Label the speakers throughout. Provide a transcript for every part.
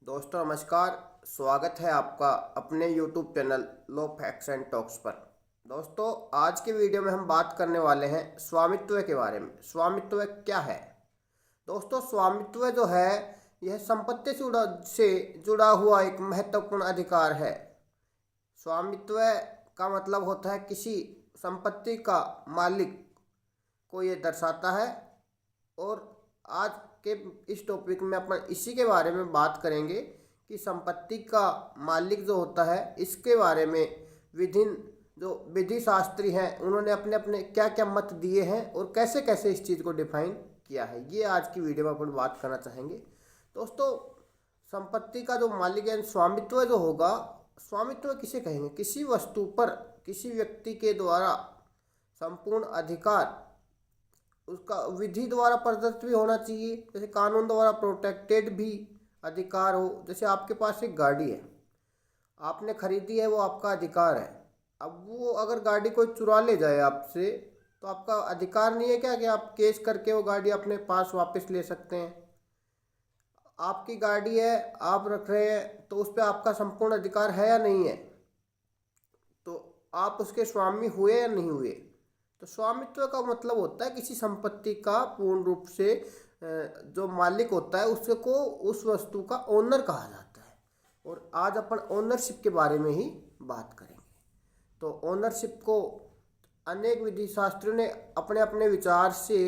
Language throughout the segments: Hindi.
Speaker 1: दोस्तों नमस्कार। स्वागत है आपका अपने YouTube channel low facts and talks पर। दोस्तों आज के वीडियो में हम बात करने वाले हैं स्वामित्व के बारे में। स्वामित्व क्या है? दोस्तों स्वामित्व जो है यह संपत्ति से जुड़ा हुआ एक महत्वपूर्ण अधिकार है। स्वामित्व का मतलब होता है किसी संपत्ति का मालिक को ये दर्शाता है। और आज के इस टॉपिक में अपन इसी के बारे में बात करेंगे कि संपत्ति का मालिक जो होता है इसके बारे में विभिन्न जो विधि शास्त्री हैं उन्होंने अपने अपने क्या क्या मत दिए हैं और कैसे कैसे इस चीज़ को डिफाइन किया है, ये आज की वीडियो में अपन बात करना चाहेंगे। दोस्तों संपत्ति का जो मालिक है स्वामित्व जो होगा, स्वामित्व किसे कहेंगे? किसी वस्तु पर किसी व्यक्ति के द्वारा संपूर्ण अधिकार उसका विधि द्वारा प्रदत्त भी होना चाहिए, जैसे कानून द्वारा प्रोटेक्टेड भी अधिकार हो। जैसे आपके पास एक गाड़ी है, आपने खरीदी है, वो आपका अधिकार है। अब वो अगर गाड़ी कोई चुरा ले जाए आपसे तो आपका अधिकार नहीं है क्या कि आप केस करके वो गाड़ी अपने पास वापस ले सकते हैं? आपकी गाड़ी है, आप रख रहे हैं, तो उस पर आपका संपूर्ण अधिकार है या नहीं है? तो आप उसके स्वामी हुए या नहीं हुए? तो स्वामित्व का मतलब होता है किसी संपत्ति का पूर्ण रूप से जो मालिक होता है उसको उस वस्तु का ओनर कहा जाता है। और आज अपन ओनरशिप के बारे में ही बात करेंगे। तो ओनरशिप को अनेक विधि शास्त्रियों ने अपने अपने विचार से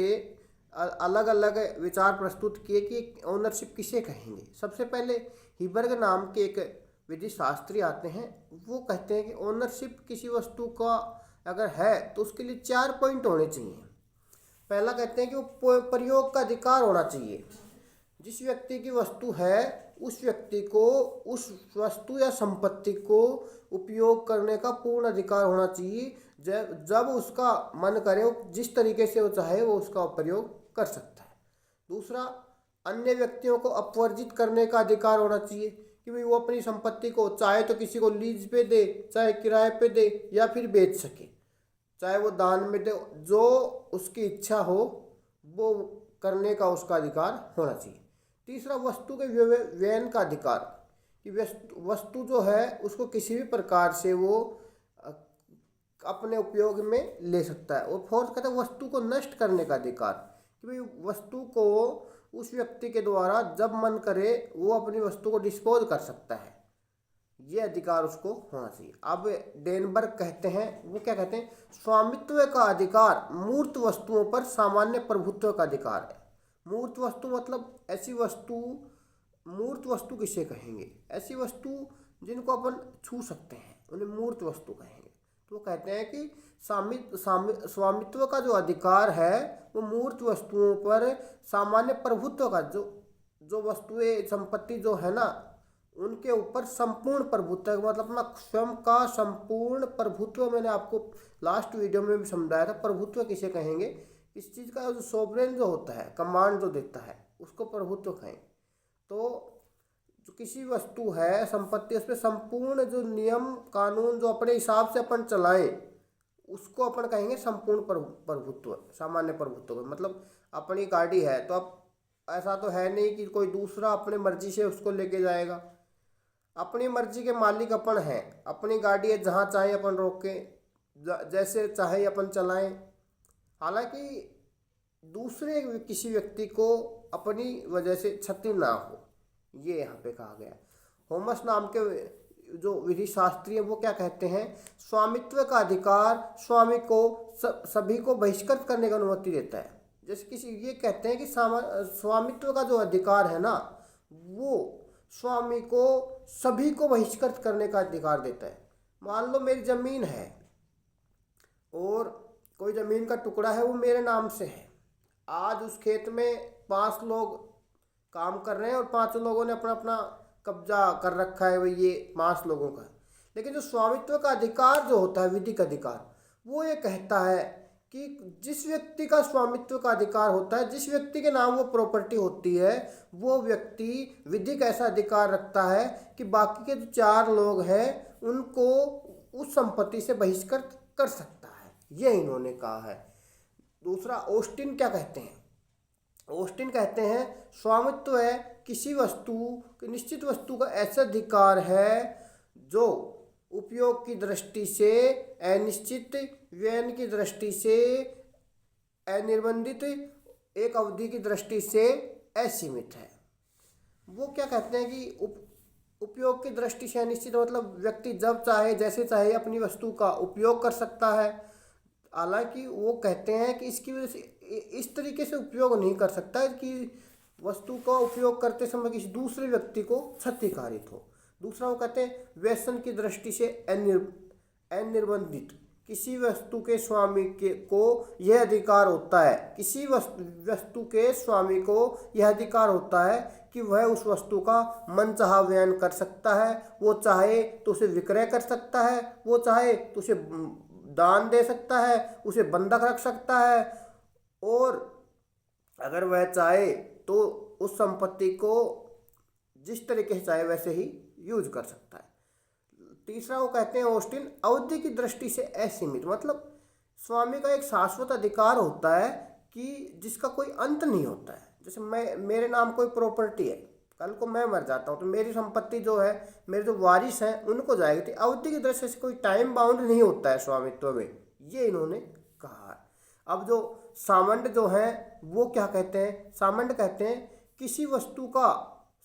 Speaker 1: अलग अलग विचार प्रस्तुत किए कि ओनरशिप किसे कहेंगे। सबसे पहले हिबर्ग नाम के एक विधि शास्त्री आते हैं, वो कहते हैं कि ओनरशिप किसी वस्तु का अगर है तो उसके लिए 4 पॉइंट होने चाहिए। पहला कहते हैं कि वो प्रयोग का अधिकार होना चाहिए। जिस व्यक्ति की वस्तु है उस व्यक्ति को उस वस्तु या संपत्ति को उपयोग करने का पूर्ण अधिकार होना चाहिए। जब उसका मन करे, वो जिस तरीके से वो चाहे वो उसका प्रयोग कर सकता है। दूसरा, अन्य व्यक्तियों को अपवर्जित करने का अधिकार होना चाहिए कि भाई वो अपनी संपत्ति को चाहे तो किसी को लीज पे दे, चाहे किराए पे दे या फिर बेच सके, चाहे वो दान में दे, जो उसकी इच्छा हो वो करने का उसका अधिकार होना चाहिए। तीसरा, वस्तु के व्ययन का अधिकार कि वस्तु जो है उसको किसी भी प्रकार से वो अपने उपयोग में ले सकता है। और फोर्थ कहते हैं वस्तु को नष्ट करने का अधिकार कि भाई वस्तु को उस व्यक्ति के द्वारा जब मन करे वो अपनी वस्तु को डिस्पोज कर सकता है, ये अधिकार उसको होना चाहिए। अब डेनबर्ग कहते हैं, वो क्या कहते हैं, स्वामित्व का अधिकार मूर्त वस्तुओं पर सामान्य प्रभुत्व का अधिकार है। मूर्त वस्तु मतलब ऐसी वस्तु, मूर्त वस्तु किसे कहेंगे? ऐसी वस्तु जिनको अपन छू सकते हैं उन्हें मूर्त वस्तु कहेंगे। तो वो कहते हैं कि स्वामित्व का जो अधिकार है वो मूर्त वस्तुओं पर सामान्य प्रभुत्व का जो वस्तुएं संपत्ति जो है ना उनके ऊपर संपूर्ण प्रभुत्व, मतलब अपना स्वयं का संपूर्ण प्रभुत्व। मैंने आपको लास्ट वीडियो में भी समझाया था प्रभुत्व किसे कहेंगे। इस चीज़ का जो सोवरेन जो होता है, कमांड जो देता है, उसको प्रभुत्व कहेंगे। तो जो किसी वस्तु है, संपत्ति, उस पर संपूर्ण जो नियम कानून जो अपने हिसाब से अपन चलाएं उसको अपन कहेंगे संपूर्ण प्रभुत्व, सामान्य प्रभुत्व। मतलब अपनी गाड़ी है तो अब ऐसा तो है नहीं कि कोई दूसरा अपने मर्जी से उसको लेके जाएगा। अपनी मर्जी के मालिक अपन हैं, अपनी गाड़ी है, जहाँ चाहे अपन रोकें, जैसे चाहे अपन चलाएं। हालांकि दूसरे किसी व्यक्ति को अपनी वजह से क्षति ना हो, ये यहाँ पे कहा गया। होमस नाम के जो विधि शास्त्री है वो क्या कहते हैं, स्वामित्व का अधिकार स्वामी को सभी को बहिष्कृत करने की अनुमति देता है। जैसे किसी ये कहते हैं कि स्वामित्व का जो अधिकार है ना वो स्वामी को सभी को बहिष्कृत करने का अधिकार देता है। मान लो मेरी ज़मीन है और कोई ज़मीन का टुकड़ा है, वो मेरे नाम से है। आज उस खेत में 5 लोग काम कर रहे हैं और 5 लोगों ने अपना अपना कब्जा कर रखा है, वही ये 5 लोगों का। लेकिन जो स्वामित्व का अधिकार जो होता है, विधिक अधिकार, वो ये कहता है कि जिस व्यक्ति का स्वामित्व का अधिकार होता है, जिस व्यक्ति के नाम वो प्रॉपर्टी होती है, वो व्यक्ति विधिक ऐसा अधिकार रखता है कि बाकी के जो 4 लोग हैं उनको उस संपत्ति से बहिष्कृत कर सकता है। ये इन्होंने कहा है। दूसरा, ऑस्टिन क्या कहते हैं? ऑस्टिन कहते हैं स्वामित्व है किसी वस्तु, निश्चित वस्तु का ऐसा अधिकार है जो उपयोग की दृष्टि से अनिश्चित, व्यय की दृष्टि से अनिर्बंधित, एक अवधि की दृष्टि से असीमित है। वो क्या कहते हैं कि उपयोग की दृष्टि से अनिश्चित मतलब व्यक्ति जब चाहे जैसे चाहे अपनी वस्तु का उपयोग कर सकता है। हालांकि वो कहते हैं कि इसकी वजह से इस तरीके से उपयोग नहीं कर सकता कि वस्तु का उपयोग करते समय किसी दूसरे व्यक्ति को क्षतिकारित हो। दूसरा वो कहते हैं व्यसन की दृष्टि से अनिर्बंधित, किसी वस्तु के स्वामी को यह अधिकार होता है, किसी वस्तु के स्वामी को यह अधिकार होता है कि वह उस वस्तु का मनचाहा व्ययन कर सकता है। वो चाहे तो उसे विक्रय कर सकता है, वो चाहे तो उसे दान दे सकता है, उसे बंधक रख सकता है, और अगर वह चाहे तो उस संपत्ति को जिस तरीके से चाहे वैसे ही यूज कर सकता है। तीसरा वो कहते हैं ऑस्टिन, अवधि की दृष्टि से असीमित मतलब स्वामी का एक शाश्वत अधिकार होता है कि जिसका कोई अंत नहीं होता है। जैसे मेरे नाम कोई प्रॉपर्टी है, कल को मैं मर जाता हूँ तो मेरी संपत्ति जो है मेरे जो वारिस हैं उनको जाएगी। तो अवधि की दृष्टि से कोई टाइम बाउंड नहीं होता है स्वामित्व में, ये इन्होंने कहा है। अब जो सामंड जो है वो क्या कहते हैं, सामंड कहते हैं किसी वस्तु का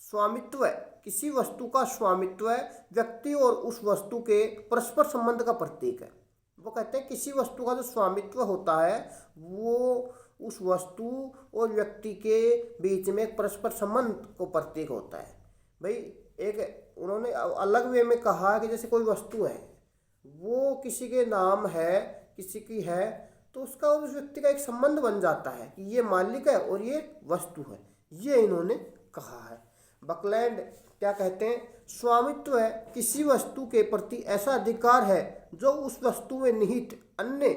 Speaker 1: स्वामित्व, किसी वस्तु का स्वामित्व व्यक्ति और उस वस्तु के परस्पर संबंध का प्रतीक है। वो कहते हैं किसी वस्तु का जो स्वामित्व होता है वो उस वस्तु और व्यक्ति के बीच में एक परस्पर संबंध को प्रतीक होता है। भाई एक उन्होंने अलग वे में कहा कि जैसे कोई वस्तु है वो किसी के नाम है, किसी की है, तो उसका और उस व्यक्ति का एक संबंध बन जाता है कि ये मालिक है और ये वस्तु है, ये इन्होंने कहा है। बकलैंड क्या कहते हैं, स्वामित्व है किसी वस्तु के प्रति ऐसा अधिकार है जो उस वस्तु में निहित अन्य,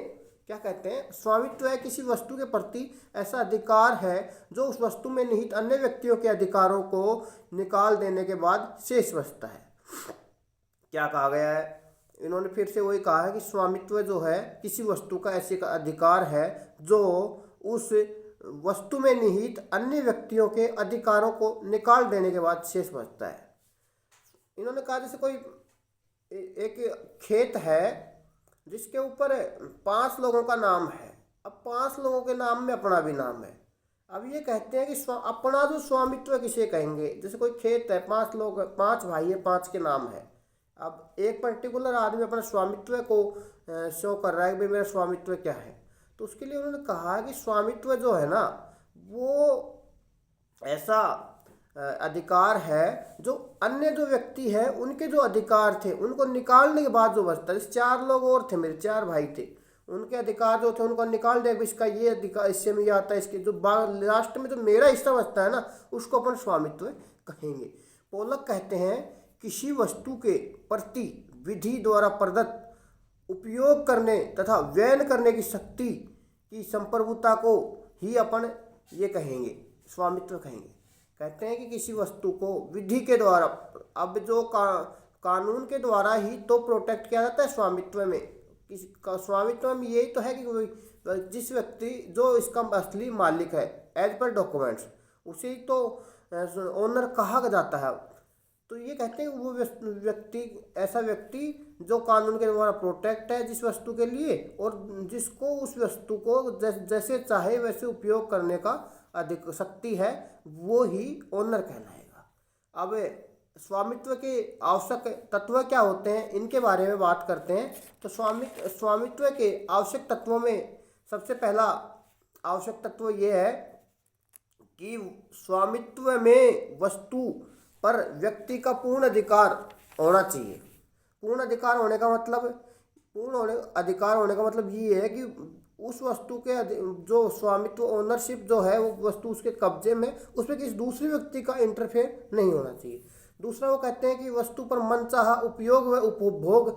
Speaker 1: क्या कहते हैं, स्वामित्व है किसी वस्तु के प्रति ऐसा अधिकार है जो उस वस्तु में निहित अन्य व्यक्तियों के अधिकारों को निकाल देने के बाद शेष बचता है। क्या कहा गया है, इन्होंने फिर से वही कहा है कि स्वामित्व जो है किसी वस्तु का ऐसे का अधिकार है जो उस वस्तु में निहित अन्य व्यक्तियों के अधिकारों को निकाल देने के बाद शेष बचता है। इन्होंने कहा जैसे कोई एक खेत है जिसके ऊपर 5 लोगों का नाम है, अब 5 लोगों के नाम में अपना भी नाम है। अब ये कहते हैं कि अपना जो स्वामित्व किसे कहेंगे, जैसे कोई खेत है, 5 लोग, 5 भाई है, 5 के नाम है। अब एक पर्टिकुलर आदमी अपना स्वामित्व को शो कर रहा है कि भाई मेरा स्वामित्व क्या है, तो उसके लिए उन्होंने कहा कि स्वामित्व जो है ना वो ऐसा अधिकार है जो अन्य जो व्यक्ति है उनके जो अधिकार थे उनको निकालने के बाद जो बचता है। 4 लोग और थे, मेरे 4 भाई थे, उनके अधिकार जो थे उनको निकाल दिया, इसका ये अधिकार इससे में ये आता है, इसके जो लास्ट में जो मेरा हिस्सा बचता है ना उसको अपन स्वामित्व कहेंगे। पोलक कहते हैं किसी वस्तु के प्रति विधि द्वारा प्रदत्त उपयोग करने तथा व्ययन करने की शक्ति की संप्रभुता को ही अपन ये कहेंगे, स्वामित्व कहेंगे। कहते हैं कि किसी वस्तु को विधि के द्वारा, अब जो कानून के द्वारा ही तो प्रोटेक्ट किया जाता है स्वामित्व में। किसी का स्वामित्व में यही तो है कि जिस व्यक्ति जो इसका असली मालिक है एज पर डॉक्यूमेंट्स उसे तो ओनर कहा जाता है। तो ये कहते हैं वो व्यक्ति, ऐसा व्यक्ति जो कानून के द्वारा प्रोटेक्ट है जिस वस्तु के लिए और जिसको उस वस्तु को जैसे चाहे वैसे उपयोग करने का अधिक शक्ति है, वो ही ओनर कहलाएगा। अब स्वामित्व के आवश्यक तत्व क्या होते हैं इनके बारे में बात करते हैं। तो स्वामित्व के आवश्यक तत्वों में सबसे पहला आवश्यक तत्व ये है कि स्वामित्व में वस्तु पर व्यक्ति का पूर्ण अधिकार होना चाहिए। पूर्ण अधिकार होने का मतलब, अधिकार होने का मतलब ये है कि उस वस्तु के जो स्वामित्व, ओनरशिप जो है वो वस्तु उसके कब्जे में, उसमें किसी दूसरे व्यक्ति का इंटरफेयर नहीं होना चाहिए। दूसरा वो कहते हैं कि वस्तु पर मनचाहा उपयोग व उपभोग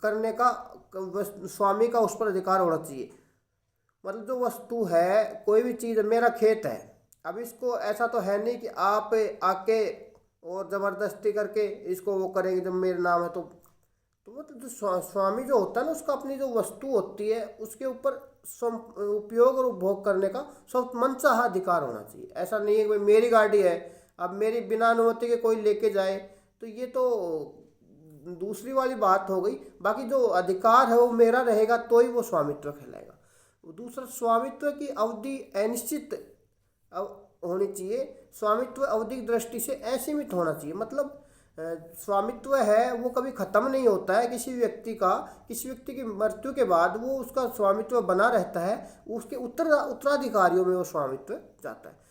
Speaker 1: करने का स्वामी का उस पर अधिकार होना चाहिए। मतलब जो वस्तु है, कोई भी चीज़, मेरा खेत है, अब इसको ऐसा तो है नहीं कि आप आके और ज़बरदस्ती करके इसको वो करेंगे जब मेरे नाम है तो मतलब जो स्वामी जो होता है ना उसका अपनी जो वस्तु होती है उसके ऊपर उपयोग और उपभोग करने का सब मनचाहा अधिकार होना चाहिए। ऐसा नहीं है कि भाई मेरी गाड़ी है, अब मेरी बिना अनुमति के कोई लेके जाए तो ये तो दूसरी वाली बात हो गई। बाकी जो अधिकार है वो मेरा रहेगा तो ही वो स्वामित्व कहलाएगा। दूसरा, स्वामित्व की अवधि अनिश्चित होनी चाहिए। स्वामित्व अवधि की दृष्टि से असीमित होना चाहिए। मतलब स्वामित्व है वो कभी ख़त्म नहीं होता है किसी व्यक्ति का। किसी व्यक्ति की मृत्यु के बाद वो उसका स्वामित्व बना रहता है, उसके उत्तराधिकारियों में वो स्वामित्व जाता है।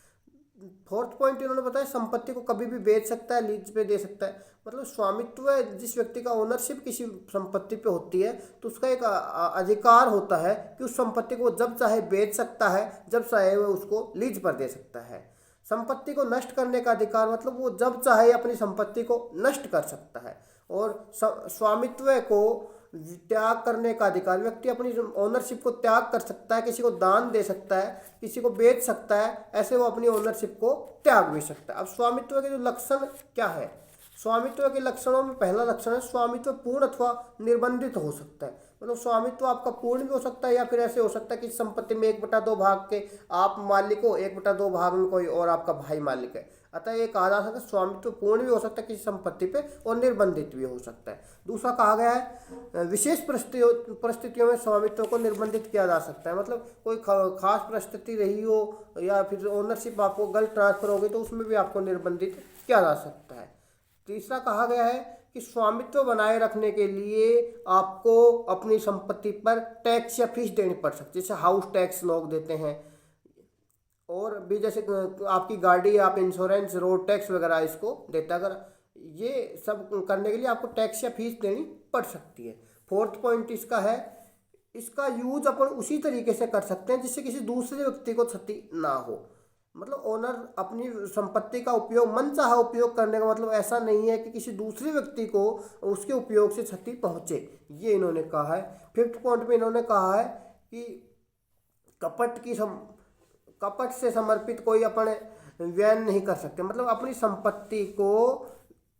Speaker 1: फोर्थ पॉइंट इन्होंने बताया, संपत्ति को कभी भी बेच सकता है, लीज पे दे सकता है। मतलब स्वामित्व, जिस व्यक्ति का ओनरशिप किसी संपत्ति पे होती है तो उसका एक अधिकार होता है कि उस संपत्ति को जब चाहे बेच सकता है, जब चाहे वह उसको लीज पर दे सकता है। संपत्ति को नष्ट करने का अधिकार, मतलब वो जब चाहे अपनी संपत्ति को नष्ट कर सकता है। और स्वामित्व को त्याग करने का अधिकार, व्यक्ति अपनी ओनरशिप को त्याग कर सकता है, किसी को दान दे सकता है, किसी को बेच सकता है, ऐसे वो अपनी ओनरशिप को त्याग भी सकता है। अब स्वामित्व के जो लक्षण क्या है, स्वामित्व के लक्षणों में पहला लक्षण है स्वामित्व पूर्ण अथवा निर्बंधित हो सकता है। मतलब स्वामित्व आपका पूर्ण भी हो सकता है या फिर ऐसे हो सकता है कि संपत्ति में 1/2 भाग के आप मालिक हो, 1/2 भाग में कोई और आपका भाई मालिक है। अतः ये कहा जा सकता है स्वामित्व पूर्ण भी हो सकता है किसी संपत्ति पे और निर्बंधित भी हो सकता है। दूसरा कहा गया है विशेष परिस्थितियों में स्वामित्व को निर्बंधित किया जा सकता है। मतलब कोई खास परिस्थिति रही हो या फिर ओनरशिप आपको गलत ट्रांसफर हो गई तो उसमें भी आपको निर्बंधित किया जा सकता है। तीसरा कहा गया है कि स्वामित्व बनाए रखने के लिए आपको अपनी संपत्ति पर टैक्स या फीस देनी पड़ सकती है, जैसे हाउस टैक्स लोग देते हैं, और भी जैसे आपकी गाड़ी, आप इंश्योरेंस, रोड टैक्स वगैरह इसको देता है। अगर ये सब करने के लिए आपको टैक्स या फीस देनी पड़ सकती है। फोर्थ पॉइंट इसका है, इसका यूज अपन उसी तरीके से कर सकते हैं जिससे किसी दूसरे व्यक्ति को क्षति ना हो। मतलब ओनर अपनी संपत्ति का उपयोग मनचाहा उपयोग करने का मतलब ऐसा नहीं है कि किसी दूसरे व्यक्ति को उसके उपयोग से क्षति पहुंचे, ये इन्होंने कहा है। फिफ्थ पॉइंट में इन्होंने कहा है कि कपट से समर्पित कोई अपन व्यय नहीं कर सकते। मतलब अपनी संपत्ति को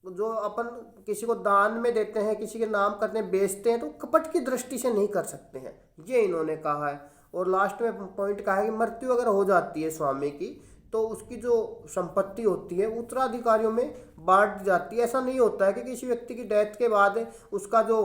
Speaker 1: जो अपन किसी को दान में देते हैं, किसी के नाम करते हैं, बेचते हैं, तो कपट की दृष्टि से नहीं कर सकते हैं, ये इन्होंने कहा है। और लास्ट में पॉइंट कहा है कि मृत्यु अगर हो जाती है स्वामी की तो उसकी जो संपत्ति होती है उत्तराधिकारियों में बांट जाती है। ऐसा नहीं होता है कि किसी व्यक्ति की डेथ के बाद उसका जो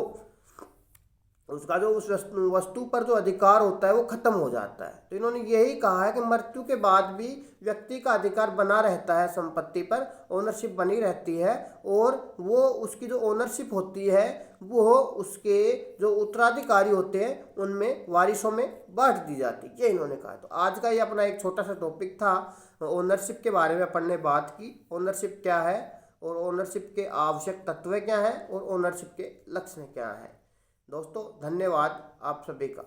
Speaker 1: उस वस्तु पर जो अधिकार होता है वो खत्म हो जाता है। तो इन्होंने यही कहा है कि मृत्यु के बाद भी व्यक्ति का अधिकार बना रहता है, संपत्ति पर ओनरशिप बनी रहती है, और वो उसकी जो ओनरशिप होती है वो उसके जो उत्तराधिकारी होते हैं उनमें वारिसों में बांट दी जाती है, ये इन्होंने कहा। तो आज का ये अपना एक छोटा सा टॉपिक था, ओनरशिप के बारे में अपन ने बात की। ओनरशिप क्या है और ओनरशिप के आवश्यक तत्व क्या हैं और ओनरशिप के लक्षण क्या हैं। दोस्तों धन्यवाद आप सभी का।